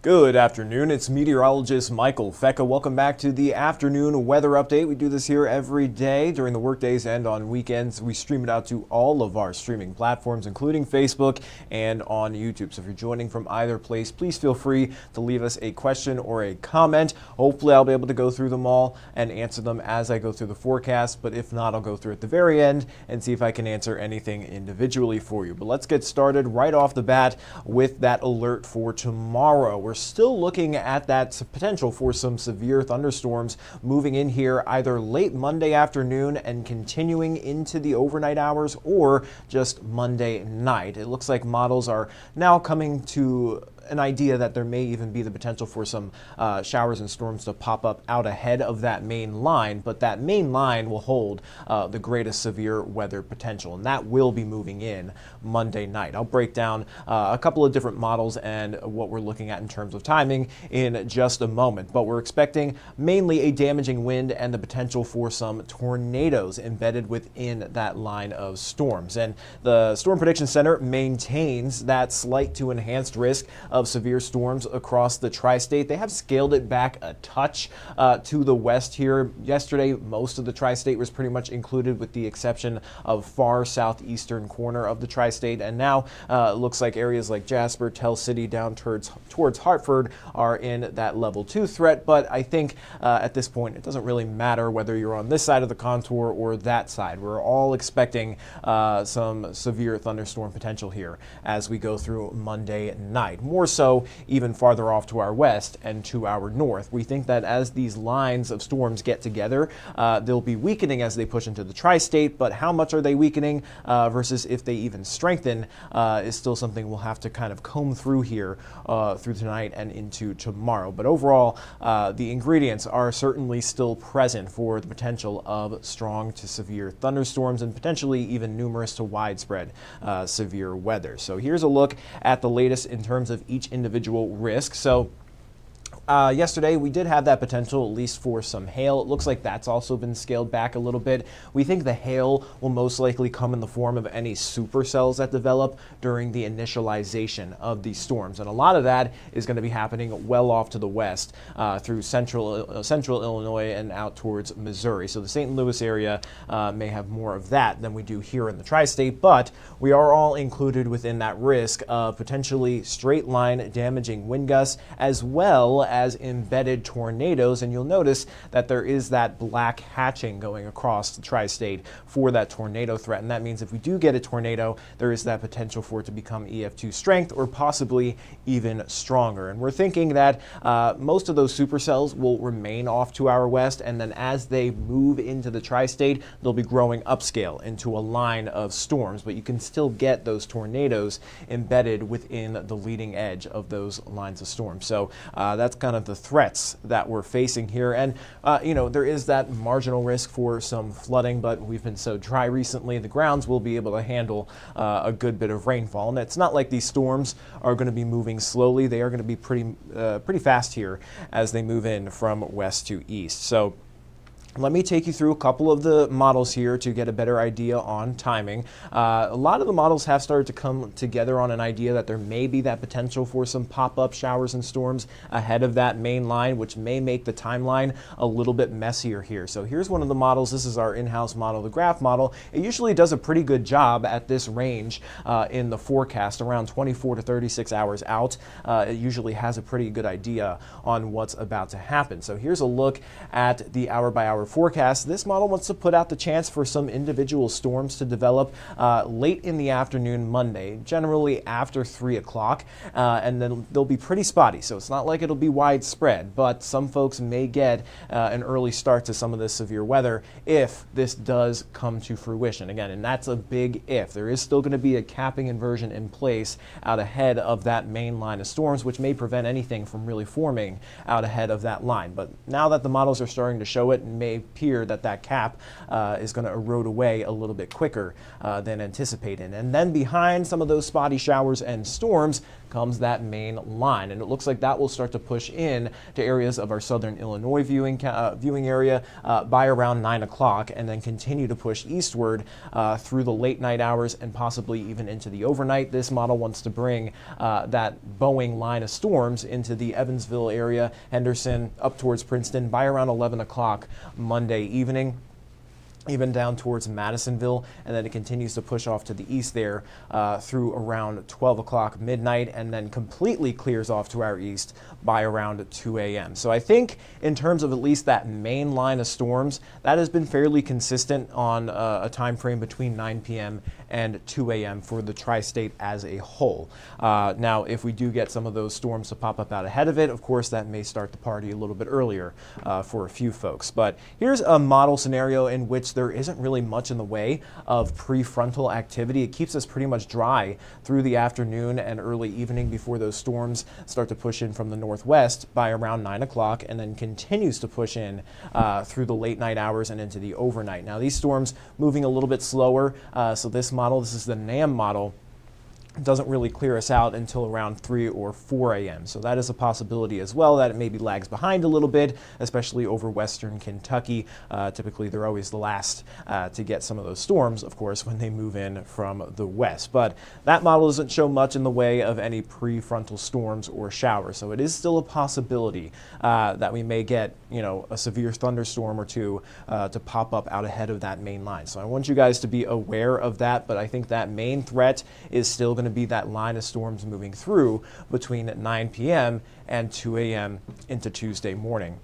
Good afternoon, it's meteorologist Michael Fecka. Welcome back to the afternoon weather update. We do this here every day during the workdays and on weekends. We stream it out to all of our streaming platforms, including Facebook and on YouTube. So if you're joining from either place, please feel free to leave us a question or a comment. Hopefully I'll be able to go through them all and answer them as I go through the forecast, but if not, I'll go through at the very end and see if I can answer anything individually for you. But let's get started right off the bat with that alert for tomorrow. We're still looking at that potential for some severe thunderstorms moving in here either late Monday afternoon and continuing into the overnight hours or just Monday night. It looks like models are now coming to an idea that there may even be the potential for some showers and storms to pop up out ahead of that main line, but that main line will hold the greatest severe weather potential, and that will be moving in Monday night. I'll break down a couple of different models and what we're looking at in terms of timing in just a moment, but we're expecting mainly a damaging wind and the potential for some tornadoes embedded within that line of storms. And the Storm Prediction Center maintains that slight to enhanced risk of severe storms across the tri-state. They have scaled it back a touch to the west here. Yesterday, most of the tri-state was pretty much included with the exception of far southeastern corner of the tri-state. And now it looks like areas like Jasper, Tell City, down towards Hartford are in that level 2 threat. But I think at this point, it doesn't really matter whether you're on this side of the contour or that side. We're all expecting some severe thunderstorm potential here as we go through Monday night. More so even farther off to our west and to our north. We think that as these lines of storms get together, they'll be weakening as they push into the tri-state, but how much are they weakening versus if they even strengthen is still something we'll have to kind of comb through here through tonight and into tomorrow. But overall, the ingredients are certainly still present for the potential of strong to severe thunderstorms and potentially even numerous to widespread severe weather. So here's a look at the latest in terms of each individual risk. So yesterday, we did have that potential, at least for some hail. It looks like that's also been scaled back a little bit. We think the hail will most likely come in the form of any supercells that develop during the initialization of these storms. And a lot of that is going to be happening well off to the west through central Illinois and out towards Missouri. So the St. Louis area may have more of that than we do here in the tri-state, but we are all included within that risk of potentially straight line damaging wind gusts as well as embedded tornadoes. And you'll notice that there is that black hatching going across the tri-state for that tornado threat. And that means if we do get a tornado, there is that potential for it to become EF2 strength or possibly even stronger. And we're thinking that most of those supercells will remain off to our west, and then as they move into the tri-state, they'll be growing upscale into a line of storms, but you can still get those tornadoes embedded within the leading edge of those lines of storms. So that's kind of the threats that we're facing here. And, there is that marginal risk for some flooding, but we've been so dry recently, the grounds will be able to handle a good bit of rainfall. And it's not like these storms are going to be moving slowly. They are going to be pretty fast here as they move in from west to east. So let me take you through a couple of the models here to get a better idea on timing. A lot of the models have started to come together on an idea that there may be that potential for some pop-up showers and storms ahead of that main line, which may make the timeline a little bit messier here. So here's one of the models. This is our in-house model, the graph model. It usually does a pretty good job at this range in the forecast, around 24 to 36 hours out. It usually has a pretty good idea on what's about to happen. So here's a look at the hour-by-hour forecast. This model wants to put out the chance for some individual storms to develop late in the afternoon Monday, generally after 3 o'clock, and then they'll be pretty spotty. So it's not like it'll be widespread, but some folks may get an early start to some of this severe weather if this does come to fruition. Again, and that's a big if. There is still going to be a capping inversion in place out ahead of that main line of storms, which may prevent anything from really forming out ahead of that line. But now that the models are starting to show it, it may may appear that that cap is going to erode away a little bit quicker than anticipated. And then behind some of those spotty showers and storms comes that main line, and it looks like that will start to push in to areas of our southern Illinois viewing area by around 9 o'clock, and then continue to push eastward through the late night hours and possibly even into the overnight. This model wants to bring that Boeing line of storms into the Evansville area, Henderson, up towards Princeton by around 11 o'clock Monday evening, even down towards Madisonville, and then it continues to push off to the east there through around 12 o'clock midnight, and then completely clears off to our east by around 2 a.m. So I think in terms of at least that main line of storms, that has been fairly consistent on a time frame between 9 p.m. and 2 a.m. for the tri-state as a whole. Now, if we do get some of those storms to pop up out ahead of it, of course, that may start the party a little bit earlier for a few folks. But here's a model scenario in which there isn't really much in the way of prefrontal activity. It keeps us pretty much dry through the afternoon and early evening before those storms start to push in from the northwest by around 9 o'clock, and then continues to push in through the late night hours and into the overnight. Now, these storms moving a little bit slower, so this is the NAM model, doesn't really clear us out until around 3 or 4 a.m. So that is a possibility as well, that it maybe lags behind a little bit, especially over western Kentucky. Typically, they're always the last to get some of those storms, of course, when they move in from the west. But that model doesn't show much in the way of any prefrontal storms or showers. So it is still a possibility that we may get, a severe thunderstorm or two to pop up out ahead of that main line. So I want you guys to be aware of that, but I think that main threat is still going to be that line of storms moving through between 9 p.m. and 2 a.m. into Tuesday morning.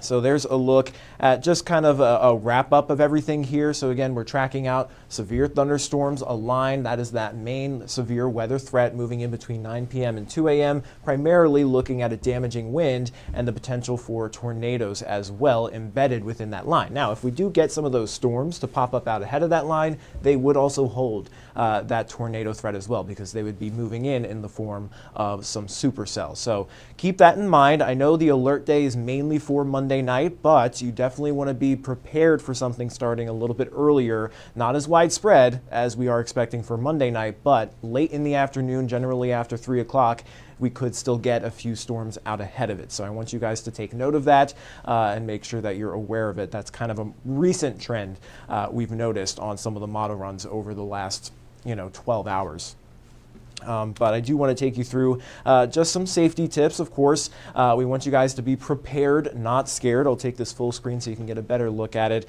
So there's a look at just kind of a wrap up of everything here. So again, we're tracking out severe thunderstorms, a line that is that main severe weather threat moving in between 9 p.m. and 2 a.m., primarily looking at a damaging wind and the potential for tornadoes as well embedded within that line. Now, if we do get some of those storms to pop up out ahead of that line, they would also hold that tornado threat as well, because they would be moving in the form of some supercells. So keep that in mind. I know the alert day is mainly for Monday night, but you definitely want to be prepared for something starting a little bit earlier, not as widespread as we are expecting for Monday night, but late in the afternoon, generally after 3 o'clock, we could still get a few storms out ahead of it. So I want you guys to take note of that and make sure that you're aware of it. That's kind of a recent trend we've noticed on some of the model runs over the last 12 hours. But I do want to take you through just some safety tips. Of course, we want you guys to be prepared, not scared. I'll take this full screen so you can get a better look at it.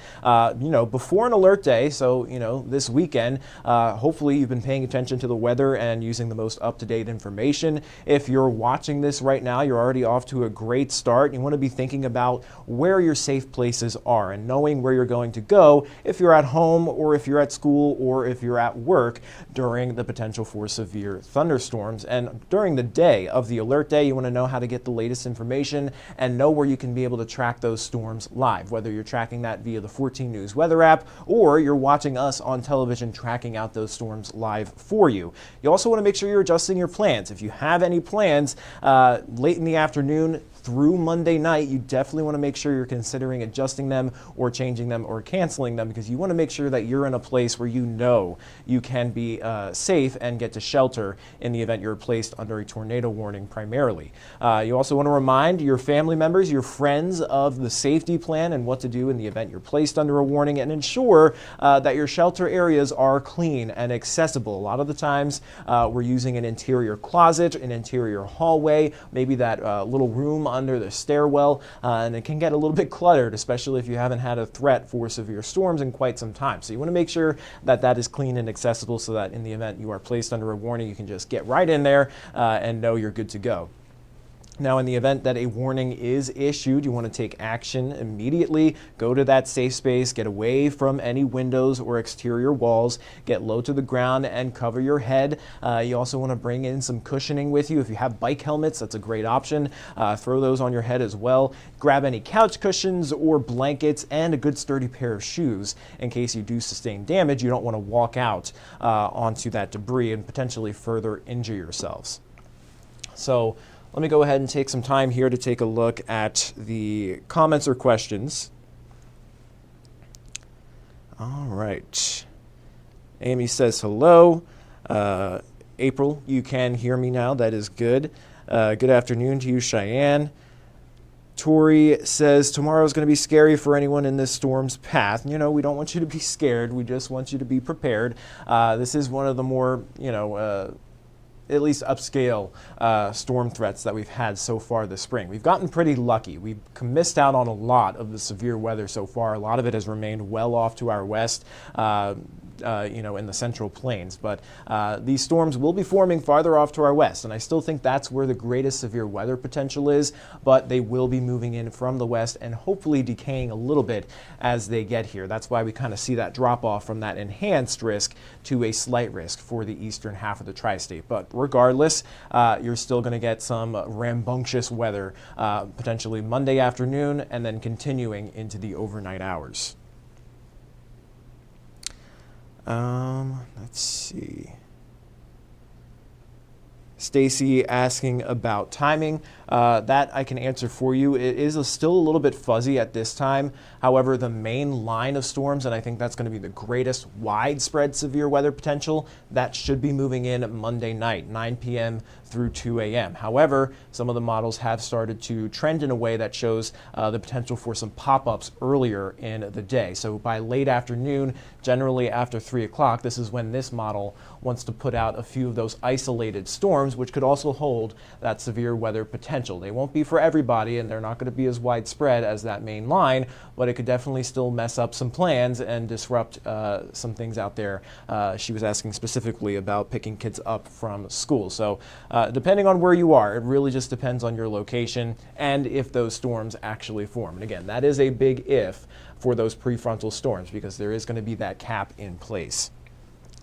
Before an alert day, so this weekend, hopefully you've been paying attention to the weather and using the most up-to-date information. If you're watching this right now, you're already off to a great start. You want to be thinking about where your safe places are and knowing where you're going to go if you're at home or if you're at school or if you're at work during the potential for severe thunderstorms. And during the day of the alert day, you want to know how to get the latest information and know where you can be able to track those storms live, whether you're tracking that via the 14 News weather app or you're watching us on television tracking out those storms live for you. You also want to make sure you're adjusting your plans. If you have any plans late in the afternoon through Monday night, you definitely want to make sure you're considering adjusting them or changing them or canceling them, because you want to make sure that you're in a place where you can be safe and get to shelter in the event you're placed under a tornado warning primarily. You also want to remind your family members, your friends, of the safety plan and what to do in the event you're placed under a warning, and ensure that your shelter areas are clean and accessible. A lot of the times we're using an interior closet, an interior hallway, maybe that little room under the stairwell, and it can get a little bit cluttered, especially if you haven't had a threat for severe storms in quite some time. So you want to make sure that that is clean and accessible so that in the event you are placed under a warning, you can just get right in there and know you're good to go. Now, in the event that a warning is issued, you want to take action immediately. Go to that safe space, get away from any windows or exterior walls, get low to the ground and cover your head. You also want to bring in some cushioning with you. If you have bike helmets, that's a great option. Throw those on your head as well. Grab any couch cushions or blankets and a good sturdy pair of shoes in case you do sustain damage. You don't want to walk out onto that debris and potentially further injure yourselves. So let me go ahead and take some time here to take a look at the comments or questions. All right. Amy says hello. April, you can hear me now. That is good. Good afternoon to you, Cheyenne. Tori says tomorrow is going to be scary for anyone in this storm's path. You know, we don't want you to be scared. We just want you to be prepared. This is one of the more, at least upscale storm threats that we've had so far this spring. We've gotten pretty lucky. We've missed out on a lot of the severe weather so far. A lot of it has remained well off to our west. In the central plains. But these storms will be forming farther off to our west, and I still think that's where the greatest severe weather potential is, but they will be moving in from the west and hopefully decaying a little bit as they get here. That's why we kind of see that drop off from that enhanced risk to a slight risk for the eastern half of the tri-state. But regardless, you're still going to get some rambunctious weather potentially Monday afternoon and then continuing into the overnight hours. Let's see. Stacy asking about timing. That I can answer for you. It is still a little bit fuzzy at this time. However, the main line of storms, and I think that's going to be the greatest widespread severe weather potential, that should be moving in Monday night, 9 p.m. through 2 a.m. However, some of the models have started to trend in a way that shows the potential for some pop-ups earlier in the day. So by late afternoon, generally after 3 o'clock, this is when this model wants to put out a few of those isolated storms, which could also hold that severe weather potential. They won't be for everybody, and they're not going to be as widespread as that main line, but it could definitely still mess up some plans and disrupt some things out there. She was asking specifically about picking kids up from school. So depending on where you are, it really just depends on your location and if those storms actually form. And again, that is a big if for those prefrontal storms, because there is going to be that cap in place.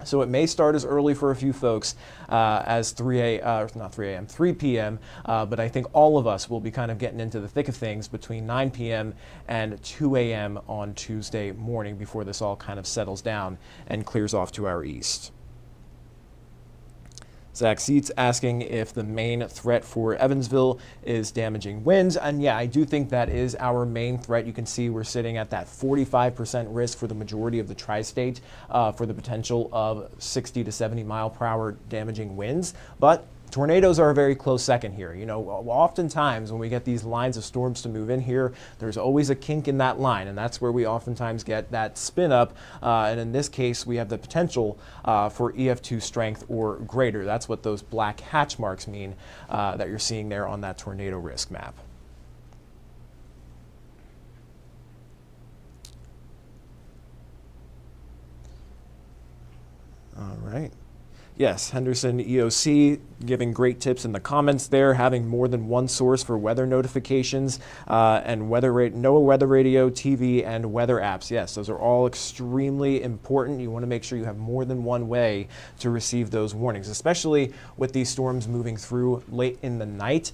So it may start as early for a few folks as 3 p.m., but I think all of us will be kind of getting into the thick of things between 9 p.m. and 2 a.m. on Tuesday morning before this all kind of settles down and clears off to our east. Zach Seitz asking if the main threat for Evansville is damaging winds. And yeah, I do think that is our main threat. You can see we're sitting at that 45% risk for the majority of the tri-state for the potential of 60 to 70 mile per hour damaging winds. But tornadoes are a very close second here. You know, oftentimes when we get these lines of storms to move in here, there's always a kink in that line, and that's where we oftentimes get that spin up. And in this case, we have the potential for EF2 strength or greater. That's what those black hatch marks mean that you're seeing there on that tornado risk map. All right. Yes, Henderson EOC giving great tips in the comments there, having more than one source for weather notifications and NOAA weather radio, TV, and weather apps. Yes, those are all extremely important. You want to make sure you have more than one way to receive those warnings, especially with these storms moving through late in the night.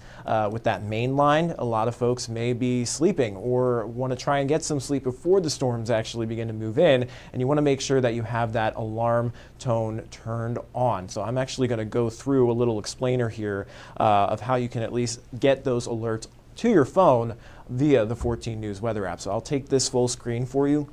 With that main line, a lot of folks may be sleeping or want to try and get some sleep before the storms actually begin to move in, and you want to make sure that you have that alarm tone turned on. So I'm actually going to go through a little explainer here of how you can at least get those alerts to your phone via the 14 News weather app. So I'll take this full screen for you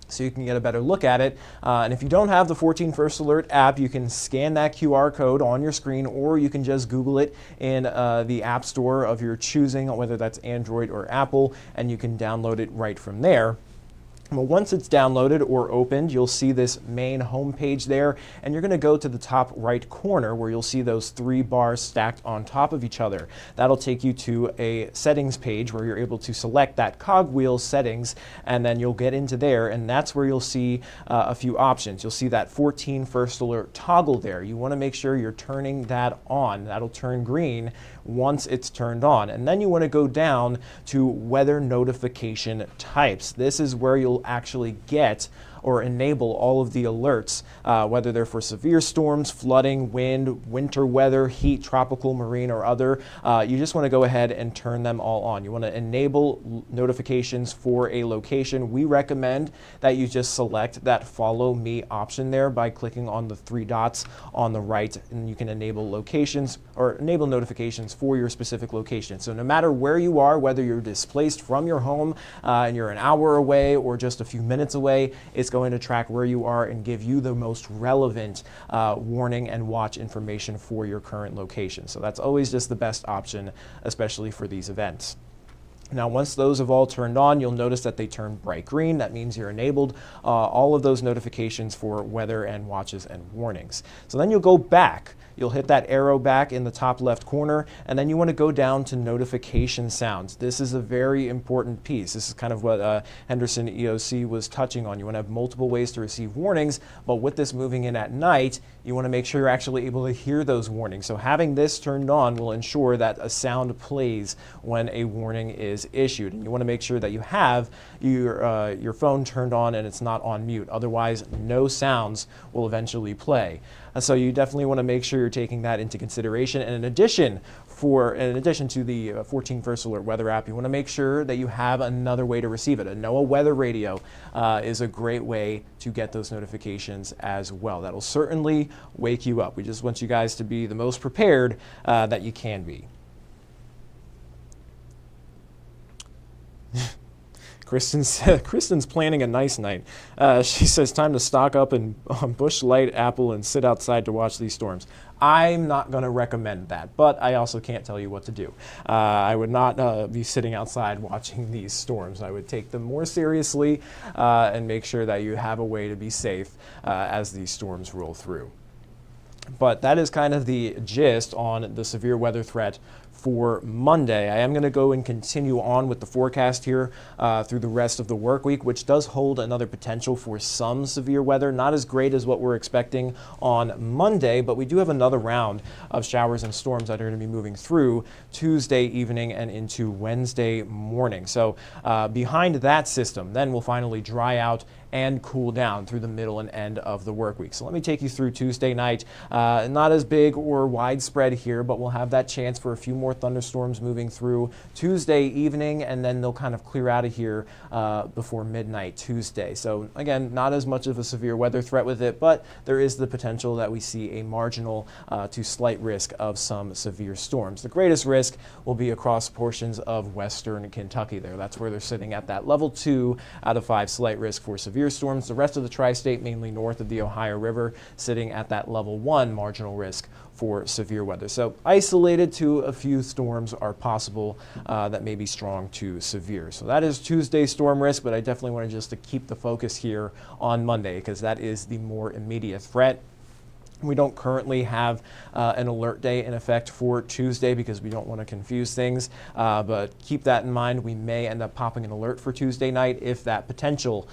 so you can get a better look at it. And if you don't have the 14 First Alert app, you can scan that QR code on your screen, or you can just Google it in the App Store of your choosing, whether that's Android or Apple, and you can download it right from there. Well, once it's downloaded or opened, you'll see this main home page there, and you're going to go to the top right corner where you'll see those 3 bars stacked on top of each other. That'll take you to a settings page where you're able to select that cogwheel settings, and then you'll get into there, and that's where you'll see a few options. You'll see that 14 First Alert toggle there. You want to make sure you're turning that on. That'll turn green once it's turned on. And then you want to go down to weather notification types. This is where you'll actually get or enable all of the alerts, whether they're for severe storms, flooding, wind, winter weather, heat, tropical, marine, or other. You just want to go ahead and turn them all on. You want to enable notifications for a location. We recommend that you just select that follow me option there by clicking on the 3 dots on the right, and you can enable locations or enable notifications for your specific location. So no matter where you are, whether you're displaced from your home and you're an hour away or just a few minutes away, it's it's going to track where you are and give you the most relevant warning and watch information for your current location. So that's always just the best option, especially for these events. Now, once those have all turned on, you'll notice that they turn bright green. That means you're enabled all of those notifications for weather and watches and warnings. So then you'll go back. You'll hit that arrow back in the top left corner, and then you want to go down to notification sounds. This is a very important piece. This is kind of what Henderson EOC was touching on. You want to have multiple ways to receive warnings, but with this moving in at night, you want to make sure you're actually able to hear those warnings. So having this turned on will ensure that a sound plays when a warning is issued. And you want to make sure that you have your phone turned on and it's not on mute. Otherwise, no sounds will eventually play. So you definitely want to make sure you're taking that into consideration. And in addition to the 14 First Alert weather app, you want to make sure that you have another way to receive it. A NOAA weather radio is a great way to get those notifications as well. That'll certainly wake you up. We just want you guys to be the most prepared that you can be. Kristen's planning a nice night. She says, time to stock up on Busch Light Apple and sit outside to watch these storms. I'm not going to recommend that, but I also can't tell you what to do. I would not be sitting outside watching these storms. I would take them more seriously and make sure that you have a way to be safe as these storms roll through. But that is kind of the gist on the severe weather threat for Monday. I am going to go and continue on with the forecast here through the rest of the work week, which does hold another potential for some severe weather. Not as great as what we're expecting on Monday, but we do have another round of showers and storms that are going to be moving through Tuesday evening and into Wednesday morning. So behind that system, then we'll finally dry out and cool down through the middle and end of the work week. So let me take you through Tuesday night. Not as big or widespread here, but we'll have that chance for a few more thunderstorms moving through Tuesday evening, and then they'll kind of clear out of here before midnight Tuesday. So again, not as much of a severe weather threat with it, but there is the potential that we see a marginal to slight risk of some severe storms. The greatest risk will be across portions of western Kentucky there. That's where they're sitting at that level 2 out of 5 slight risk for severe storms. The rest of the tri-state, mainly north of the Ohio River, sitting at that level 1 marginal risk for severe weather. So isolated to a few storms are possible that may be strong to severe. So that is Tuesday's storm risk, but I definitely want to just to keep the focus here on Monday because that is the more immediate threat. We don't currently have an alert day in effect for Tuesday because we don't want to confuse things, but keep that in mind. We may end up popping an alert for Tuesday night if that potential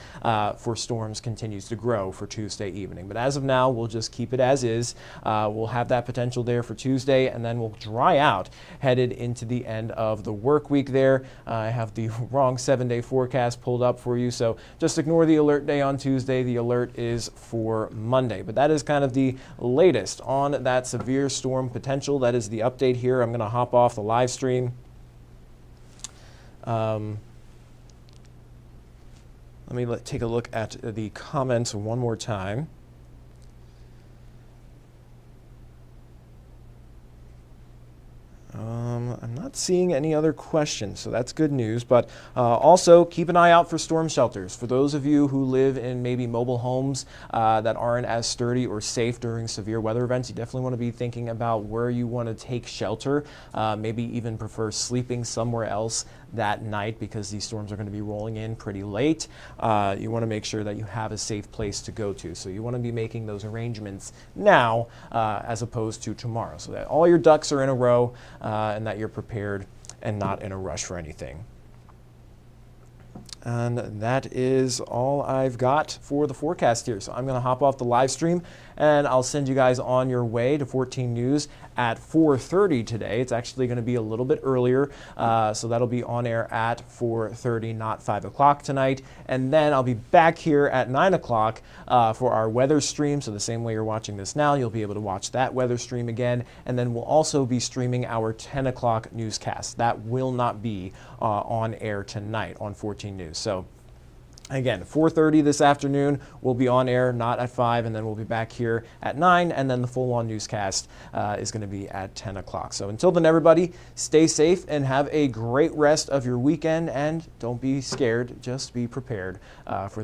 for storms continues to grow for Tuesday evening. But as of now, we'll just keep it as is. We'll have that potential there for Tuesday, and then we'll dry out headed into the end of the work week there. I have the wrong 7-day forecast pulled up for you, so just ignore the alert day on Tuesday. The alert is for Monday, but that is kind of the latest on that severe storm potential. That is the update here. I'm going to hop off the live stream. Let me take a look at the comments one more time. I'm not seeing any other questions, so that's good news. But also keep an eye out for storm shelters. For those of you who live in maybe mobile homes that aren't as sturdy or safe during severe weather events, you definitely want to be thinking about where you want to take shelter. Maybe even prefer sleeping somewhere else that night because these storms are going to be rolling in pretty late. You want to make sure that you have a safe place to go to. So you want to be making those arrangements now as opposed to tomorrow, so that all your ducks are in a row and that you're prepared and not in a rush for anything. And that is all I've got for the forecast here. So I'm going to hop off the live stream and I'll send you guys on your way to 14 News at 4:30 today. It's actually going to be a little bit earlier, so that'll be on air at 4:30, not 5 o'clock tonight. And then I'll be back here at 9 o'clock for our weather stream. So the same way you're watching this now, you'll be able to watch that weather stream again. And then we'll also be streaming our 10 o'clock newscast. That will not be on air tonight on 14 News. So again, 4:30 this afternoon, we'll be on air, not at 5, and then we'll be back here at 9, and then the full-on newscast is going to be at 10 o'clock. So until then, everybody, stay safe and have a great rest of your weekend, and don't be scared, just be prepared for the